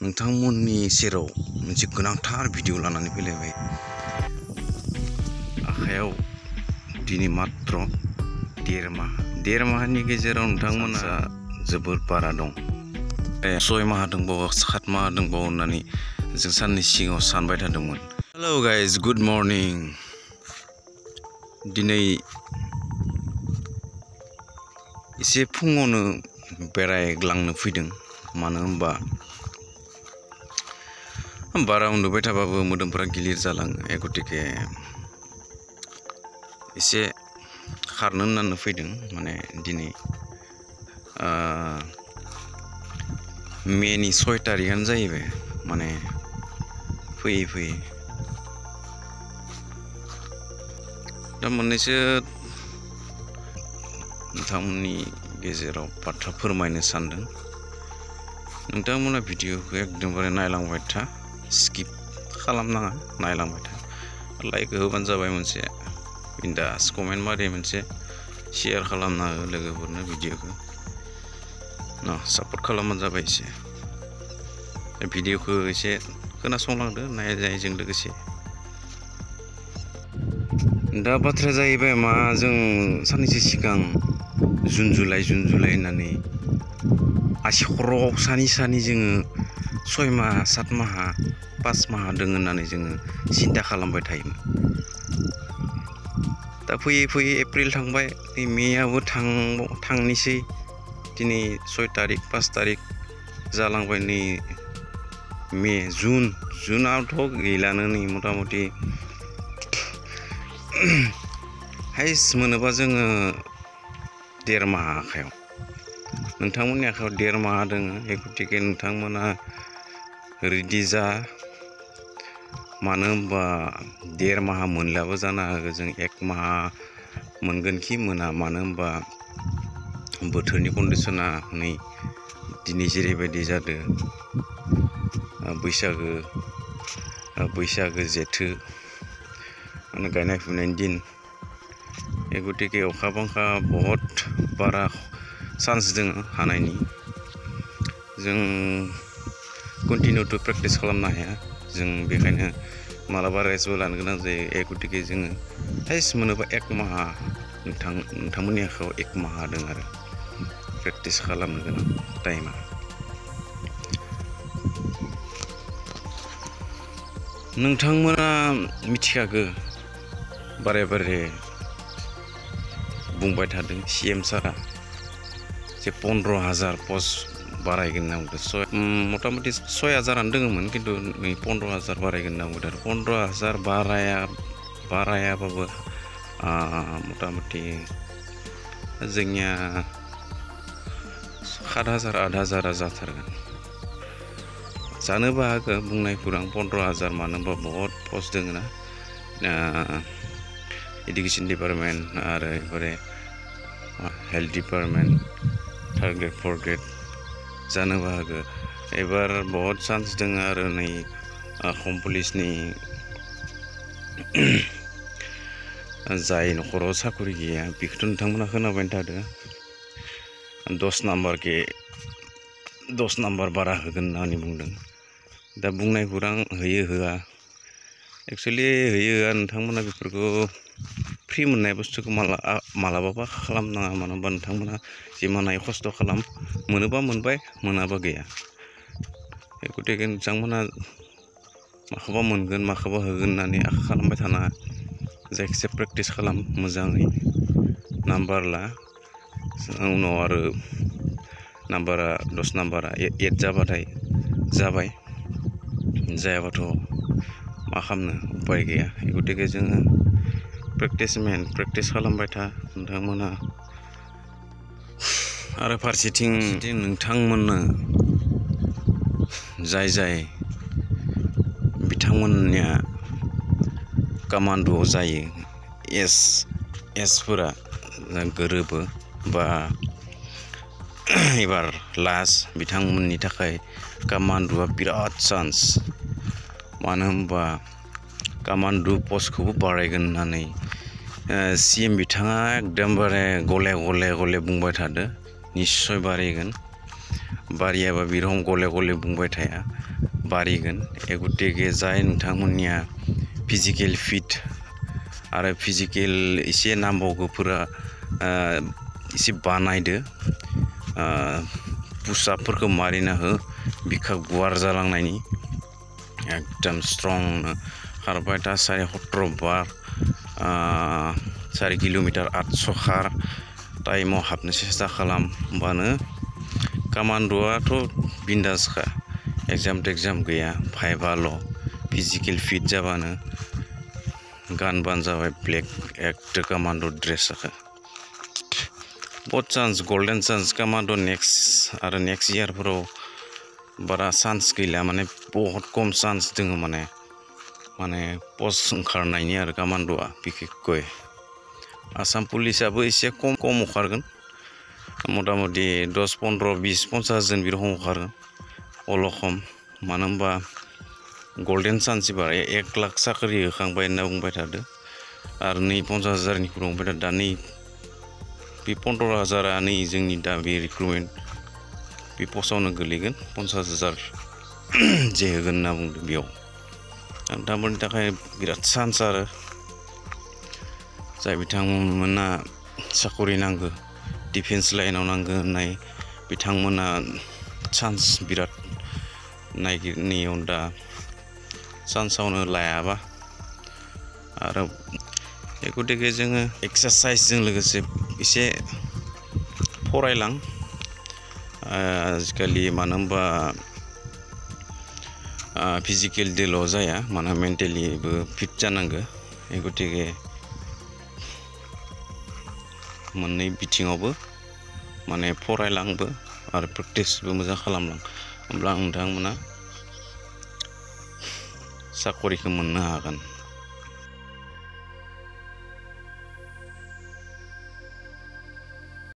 नोंथांमोननि सेराव मोनसे गोनांथार भिडिअ लानानै फैलायबाय। आखायाव दिनै मात्र देर माहनि गेजेराव नोंथांमोना जोबोर बारा दं। 6 माह दंबावो 7 माह दंबावो होननानै जों साननै सिगाङाव सानबाय थादोंमोन। Hello guys, good morning. दिनै एसे फुङावनो बेरायग्लांनो फैदों, मानो होनबा बारा उन्दुबाय थाबाबो मोदोमफोरा गिलिर जालाङो। गतिके एसे खारनो होननानै फैदों। माने दिनै मेनि 6 तारिखआनो जाहैबाय। माने फैयै दा मोननैसो नोंथांमोननि गेजेराव बाथ्रा फोरमायनो सानदों। नोंथांमोना भिडिअखौ एकदमबारे नायलांबाय था, स्किप खालामनाङा, नायलांबाय था। लाइक होबानो जाबाय, मोनसे बिन्दास कमेन्ट मारि, मोनसे शेयार खालामना हो लोगोफोरनो भिडिअखौ सापर्ट खालामबानो जाबाय। एसे भिडिअखौ एसे खोनासंलांदो नायनायजों लोगोसे। दा बाथ्राया जाहैबाय मा, जों साननैसो सिगां जुन जुलाइ होननानै आसि खर'आव सानै जोङो 6 माह 7 माह 5 माह दङ होननानै जोङो सिन्था खालामबाय थायोमोन। दा फैयै एप्रिल थांबाय, मेयाबो थांनोसै। दिनै 6 तारिख 5 तारिख जालांबाय। नै मे, जुनावथ' गैलानो। नै मथा मथि हाइस मोनोबा जोङो 1.5 माह आखायाव। नोंथांमोननि आखायाव 1.5 माह दङ। गतिके नोंथांमोना रेडि जा। मानो होनबा 1.5 माह मोनलाबो जानो हागौ, जों 1 माह मोनगोन कि मोना। मानो होनबा बोथोरनि कन्डिसना नै दिनै जेरैबायदि जादों, बैसागो जेथो माने गायनाय फुनायनि दिन। गतिके अखा बांखा बहुत बारा चान्स दङ हानायनि। जों कन्टिनिउथ' प्रेक्टिस खालामनो हाया। जों बेखायनो मालाबा रेस्टबो लानो गोनां जायो। गतिके जोङो हाइस मोनोबा 1 माह, नोंथांमोननि आखायाव 1 माह दं आरो प्रेक्टिस खालामनो गोनां टाइमा। नोंथांमोना मिथिखागौ, बारे बुंबाय थादों CM सारा जे 15,000 पस्ट बारायगोन होनना बुंदों। मथा मथि 6,000आनो दङमोन, खिन्थु नै 15,000 बारायगोन होनना बुंदों। 15,000 बारायाबाबो मथा मथि जोंनिया 7,000 8,000 जाथारगोन। जानोबो हागौ बुंनाय खौरां 15,000, मानो होनबा बहुत पस्ट दङ ना। एडुकेशन डिपार्टमेन्ट आरो एबारे health department 3rd grade 4th grade जानोबो हागौ। एबार बहुत चान्स दङ आरो नै असम पुलिसनि जाय न'खराव साकरि गैया, बेखौथ' नोंथांमोना खोनाबाय थादों। 10 नाम्बार बारा होगोन होननानै बुंदों। दा बुंनाय खौरां होयो होआ, एक्सुवेलि होयो होआ, नोंथांमोना बेफोरखौ फ्रि मोननाय बुस्थुखौ मालाबाबो खालामनाङा। मानो होनबा नोंथांमोना जिमान हायो खस्थ' खालाम, मोनोबा मोनबाय, मोनाबा गैया। गतिके नोंथांमोना माखौबा मोनगोन माखौबा होगोन होननानै आसा खालामबाय थानाङा। जायखिजाया प्रेक्टिस खालाम मोजाङै, नाम्बार ला। उनाव आरो नाम्बारा 10 नाम्बारा 8 जाबाथाय जाबाय, जायाबाथ' मा खालामनो, उपाय गैया। गतिके जोङो प्रेक्टिस खालामबाय था नोंथांमोना। आरो फारसेथिं नोंथांमोननो जाय बिथांमोननिया कामान्ड'आव जायो, एसफोरा गोरोबो बा एबार लास्ट, बिथांमोननि थाखाय कामान्ड'आ बिराद चान्स। मानो होनबा कामान्ड' पस्टखौबो बारायगोन होननानै CM बिथाङा एकदमबारे गले बुंबाय थादो, निस्सय बारायगोन। बारियाबा बे रखम गले गले बुंबाय थाया बारिगोन गतिके जाय नोंथांमोननिया फिजिकेल फिट आरो फिजिकेल एसे नांबावगौफोरा एसे बानायदो पुसआपफोरखौ मारिना हो बिखा गुवार जालांनायनि एकदम स्ट्रं खारबाय था 17 बार 4 किल'मिटार 800 खार टाइमाव हाबनो सेस्था खालाम होमबानो कामान्ड'आथ' बिन्दासखा एग्जाम गैया भाइबाल' फिजिकेल फिट जाबानो गानबानो जाबाय ब्लेक एक्ट कामान्ड' ड्रेसखौ बहुत चान्स गल्डेन चान्स कामान्ड' नेक्स्ट इयारफोराव बारा चान्स गैला माने बहुत खम चान्स दोङो माने पस्ट ओंखारनायनि आरो कामान्ड'आ बिखेखय आसाम पुलिसाबो एसे खम ओंखारगोन मथा मथि 10 15 20 50 जन बि रखम ओंखारगोन अलखम मानो होनबा गल्डेन चान्स एबार 1 लाख साख्रि होखांबाय होनना बुंबाय थादो आरो 50,000निख्रुइ बुंबाय थादो दा नै बे 15,000आ नै जोंनि दा बे रिक्रुटमेन्ट बे पस्टआवनो गोलैगोन 50,000 जे होगोन होनना बुंदों बेयाव नोंथांमोननि थाखाय बिराद चान्स आरो जाय बिथांमोना साकरि नांगौ डिफेन्स लाइनाव नांगौ होननाय बिथांमोना चान्स बिराद नागिरनायाव दा चान्सआवनो लायाबा आरो गतिके जोङो एक्सारसाइसजों लोगोसे एसे फरायलां आजिखालि मानो होनबा फिजिकेल देल' जाया माने मेन्टेलिबो फिट जानांगौ गतिके मोननै बिथिङावबो माने फरायलांबो आरो प्रेक्टिसबो मोजां खालामलां होमब्ला नोंथांमोना साकरिखौ मोननो हागोन।